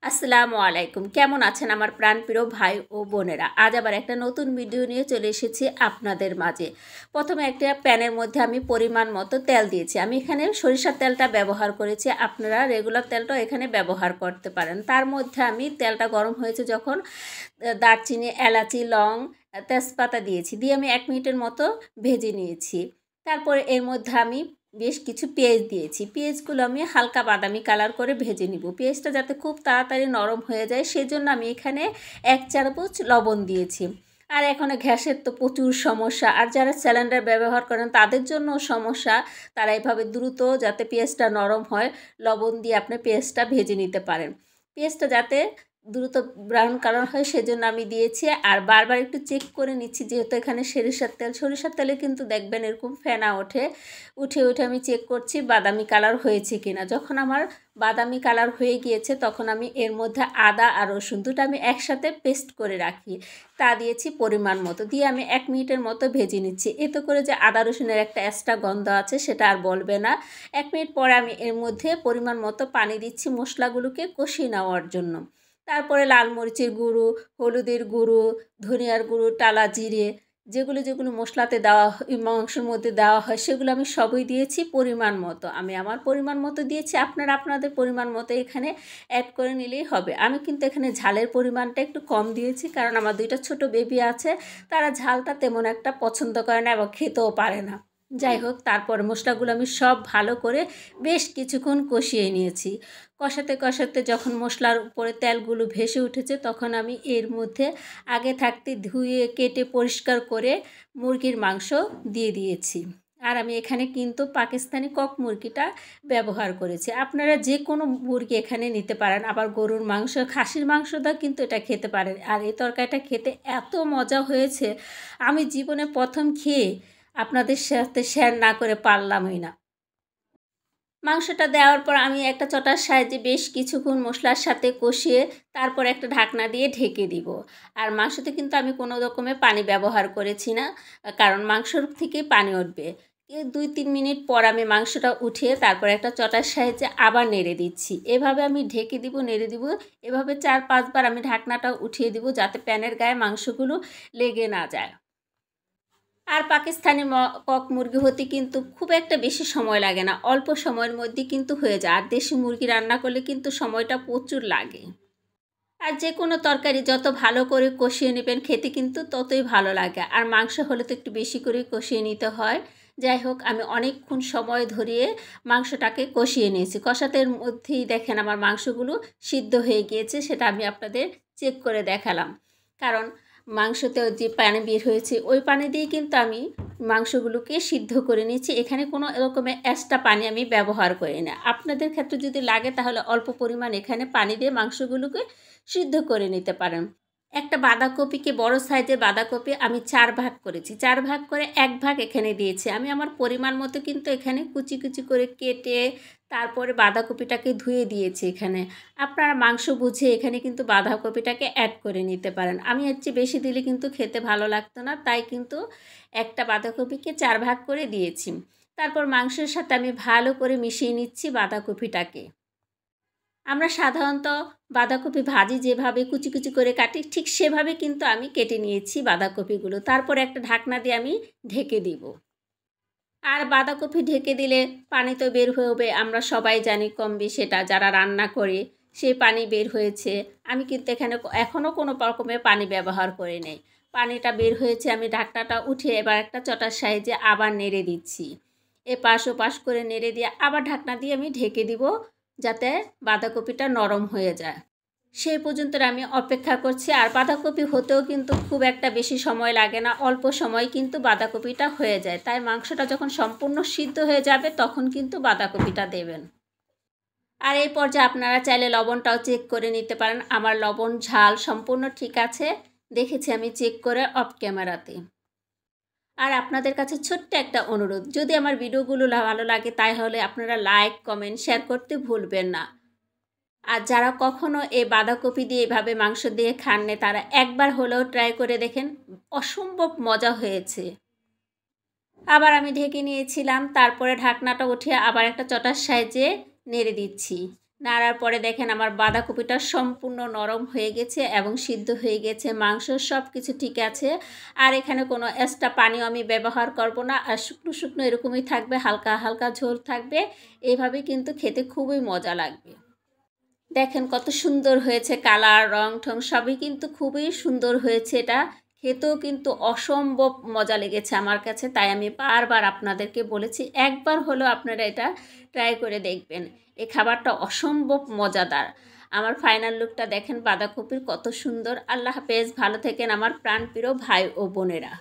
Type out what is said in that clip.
আসসালামু আলাইকুম। কেমন আছেন আমার প্রাণপ্রিয় ভাই ও বোনেরা? আজ আবার একটা নতুন ভিডিও নিয়ে চলে এসেছি আপনাদের মাঝে। প্রথমে একটা প্যানের মধ্যে আমি পরিমাণ মতো তেল দিয়েছি। আমি এখানে সরিষার তেলটা ব্যবহার করেছি। আপনারা রেগুলার তেলটাও এখানে ব্যবহার করতে পারেন। তার মধ্যে আমি তেলটা গরম হয়েছে যখন দারচিনি, এলাচি, লং, তেজপাতা দিয়েছি। দিয়ে আমি 1 মিনিটের মতো ভেজে নিয়েছি। তারপরে এর মধ্যে আমি বেশ কিছু পেঁয়াজ দিয়েছি। পেঁয়াজগুলো আমি হালকা বাদামি কালার করে ভেজে নিব। পেঁয়াজটা যাতে খুব তাড়াতাড়ি নরম হয়ে যায় সেজন্য আমি এখানে 1 চামচ লবণ দিয়েছি। আর এখন গ্যাসের তো প্রচুর সমস্যা, আর যারা সিলিন্ডার ব্যবহার করেন তাদের জন্য সমস্যা। তারা এভাবে দ্রুত যাতে পেঁয়াজটা নরম হয় লবণ দিয়ে আপনি পেঁয়াজটা ভেজে নিতে পারেন। পেঁয়াজটা যাতে দ্রুত ব্রাউন কালার হয় সেজন্য আমি দিয়েছি। আর বারবার একটু চেক করে নিচ্ছি, যেহেতু এখানে সরিষার তেলে কিন্তু দেখবেন এরকম ফেনা উঠে আমি চেক করছি বাদামি কালার হয়েছে কিনা। যখন আমার বাদামি কালার হয়ে গিয়েছে তখন আমি এর মধ্যে আদা আর রসুন দুটো আমি একসাথে পেস্ট করে রাখি, তা দিয়েছি পরিমাণ মতো। দিয়ে আমি 1 মিনিটের মতো ভেজে নিচ্ছি। এতে করে যে আদা রসুনের একটা এক্সট্রা গন্ধ আছে সেটা আর বলবে না। 1 মিনিট পরে আমি এর মধ্যে পরিমাণ মতো পানি দিচ্ছি মশলাগুলোকে কষিয়ে নেওয়ার জন্য। তারপরে লাল মরিচের গুঁড়ো, হলুদের গুঁড়ো, ধনিয়ার গুঁড়ো, টালা জিরে, যেগুলো মশলাতে দেওয়া মাংসের মধ্যে দেওয়া হয় সেগুলো আমি সবই দিয়েছি পরিমাণ মতো। আমি আমার পরিমাণ মতো দিয়েছি, আপনারা আপনাদের পরিমাণ মতো এখানে অ্যাড করে নিলেই হবে। আমি কিন্তু এখানে ঝালের পরিমাণটা একটু কম দিয়েছি, কারণ আমার 2টা ছোট বেবি আছে, তারা ঝালটা তেমন একটা পছন্দ করে না এবং খেতেও পারে না। যাই হোক, তারপর মশলাগুলো আমি সব ভালো করে বেশ কিছুক্ষণ কষিয়ে নিয়েছি। কষাতে যখন মশলার উপরে তেলগুলো ভেসে উঠেছে তখন আমি এর মধ্যে আগে থাকতে ধুয়ে কেটে পরিষ্কার করে মুরগির মাংস দিয়ে দিয়েছি। আর আমি এখানে কিন্তু পাকিস্তানি কক মুরগিটা ব্যবহার করেছি। আপনারা যে কোনো মুরগি এখানে নিতে পারেন, আবার গরুর মাংস, খাসির মাংসটা কিন্তু এটা খেতে পারেন। আর এই তরকারিটা খেতে এত মজা হয়েছে, আমি জীবনে প্রথম খেয়ে আপনাদের সাথে শেয়ার না করে পারলামই না। মাংসটা দেওয়ার পর আমি একটা চটার সাহায্যে বেশ কিছুক্ষণ মশলার সাথে কষিয়ে তারপর একটা ঢাকনা দিয়ে ঢেকে দিব। আর মাংসতে কিন্তু আমি কোনো রকমের পানি ব্যবহার করেছি না, কারণ মাংসর থেকে পানি উঠবে। 2-3 মিনিট পর আমি মাংসটা উঠিয়ে তারপর একটা চটার সাহায্যে আবার নেড়ে দিচ্ছি। এভাবে আমি ঢেকে দিব, নেড়ে দিব। এভাবে 4-5 বার আমি ঢাকনাটা উঠিয়ে দিব যাতে প্যানের গায়ে মাংসগুলো লেগে না যায়। আর পাকিস্তানি কক মুরগি হতে কিন্তু খুব একটা বেশি সময় লাগে না, অল্প সময়ের মধ্যে কিন্তু হয়ে যায়। আর দেশি মুরগি রান্না করলে কিন্তু সময়টা প্রচুর লাগে। আর যে কোনো তরকারি যত ভালো করে কষিয়ে নেবেন খেতে কিন্তু ততই ভালো লাগে। আর মাংস হলে তো একটু বেশি করে কষিয়ে নিতে হয়। যাই হোক, আমি অনেকক্ষণ সময় ধরিয়ে মাংসটাকে কষিয়ে নিয়েছি। কষাতের মধ্যেই দেখেন আমার মাংসগুলো সিদ্ধ হয়ে গিয়েছে, সেটা আমি আপনাদের চেক করে দেখালাম। কারণ মাংসতেও যে পানি বের হয়েছে ওই পানি দিয়ে কিন্তু আমি মাংসগুলোকে সিদ্ধ করে নিয়েছি। এখানে কোনো রকমের এক্সট্রা পানি আমি ব্যবহার করি না। আপনাদের ক্ষেত্রে যদি লাগে তাহলে অল্প পরিমাণ এখানে পানি দিয়ে মাংসগুলোকে সিদ্ধ করে নিতে পারেন। একটা বাঁধাকপিকে, বড় সাইজের বাঁধাকপি আমি 4 ভাগ করেছি। 4 ভাগ করে 1 ভাগ এখানে দিয়েছি। আমি আমার পরিমাণ মতো কিন্তু এখানে কুচি কুচি করে কেটে তারপরে বাঁধাকপিটাকে ধুয়ে দিয়েছি এখানে। আপনারা মাংস বুঝে এখানে কিন্তু বাঁধাকপিটাকে অ্যাড করে নিতে পারেন। আমি এর চেয়ে বেশি দিলে কিন্তু খেতে ভালো লাগতো না, তাই কিন্তু একটা বাঁধাকপিকে 4 ভাগ করে দিয়েছি। তারপর মাংসের সাথে আমি ভালো করে মিশিয়ে নিচ্ছি বাঁধাকপিটাকে। আমরা সাধারণত বাঁধাকপি ভাজি যেভাবে কুচি কুচি করে কাটি ঠিক সেভাবে কিন্তু আমি কেটে নিয়েছি বাঁধাকপিগুলো। তারপর একটা ঢাকনা দিয়ে আমি ঢেকে দিব। আর বাঁধাকপি ঢেকে দিলে পানি তো বের হবে, আমরা সবাই জানি কম বেশি, সেটা যারা রান্না করে সেই পানি বের হয়েছে। আমি কিন্তু এখানে এখনও কোনো রকমের পানি ব্যবহার করে নেই। পানিটা বের হয়েছে, আমি ঢাকনাটা উঠে এবার একটা চটার সাহায্যে আবার নেড়ে দিচ্ছি। এপাশ ওপাশ করে নেড়ে দিয়ে আবার ঢাকনা দিয়ে আমি ঢেকে দিব, যাতে বাঁধাকপিটা নরম হয়ে যায়। সেই পর্যন্ত আমি অপেক্ষা করছি। আর বাঁধাকপি হতেও কিন্তু খুব একটা বেশি সময় লাগে না, অল্প সময় কিন্তু বাঁধাকপিটা হয়ে যায়। তাই মাংসটা যখন সম্পূর্ণ সিদ্ধ হয়ে যাবে তখন কিন্তু বাঁধাকপিটা দেবেন। আর এই পর্যায়ে আপনারা চাইলে লবণটাও চেক করে নিতে পারেন। আমার লবণ ঝাল সম্পূর্ণ ঠিক আছে, দেখেছি আমি চেক করে অফ ক্যামেরাতে। আর আপনাদের কাছে ছোট্ট একটা অনুরোধ, যদি আমার ভিডিওগুলো ভালো লাগে তাহলে আপনারা লাইক, কমেন্ট, শেয়ার করতে ভুলবেন না। আর যারা কখনো এই বাঁধাকপি দিয়ে এভাবে মাংস দিয়ে খাননি তারা একবার হলেও ট্রাই করে দেখেন, অসম্ভব মজা হয়েছে। আবার আমি ঢেকে নিয়েছিলাম, তারপরে ঢাকনাটা উঠিয়ে আবার একটা চটার সাহায্যে নেড়ে দিচ্ছি। নাড়ার পরে দেখেন আমার বাঁধাকপিটা সম্পূর্ণ নরম হয়ে গেছে এবং সিদ্ধ হয়ে গেছে, মাংস সব কিছু ঠিক আছে। আর এখানে কোনো এক্সট্রা পানিও আমি ব্যবহার করব না, আর শুকনো শুকনো এরকমই থাকবে, হালকা হালকা ঝোল থাকবে। এইভাবে কিন্তু খেতে খুবই মজা লাগবে। দেখেন কত সুন্দর হয়েছে, কালার রং ঠং সবই কিন্তু খুবই সুন্দর হয়েছে। এটা খেতেও কিন্তু অসম্ভব মজা লেগেছে আমার কাছে, তাই আমি বারবার আপনাদেরকে বলেছি একবার হলেও আপনারা এটা ট্রাই করে দেখবেন। এই খাবারটা অসম্ভব মজাদার। আমার ফাইনাল লুকটা দেখেন বাঁধাকপির, কত সুন্দর। আল্লাহ হাফেজ, ভালো থেকেন আমার প্রাণপ্রিয় ভাই ও বোনেরা।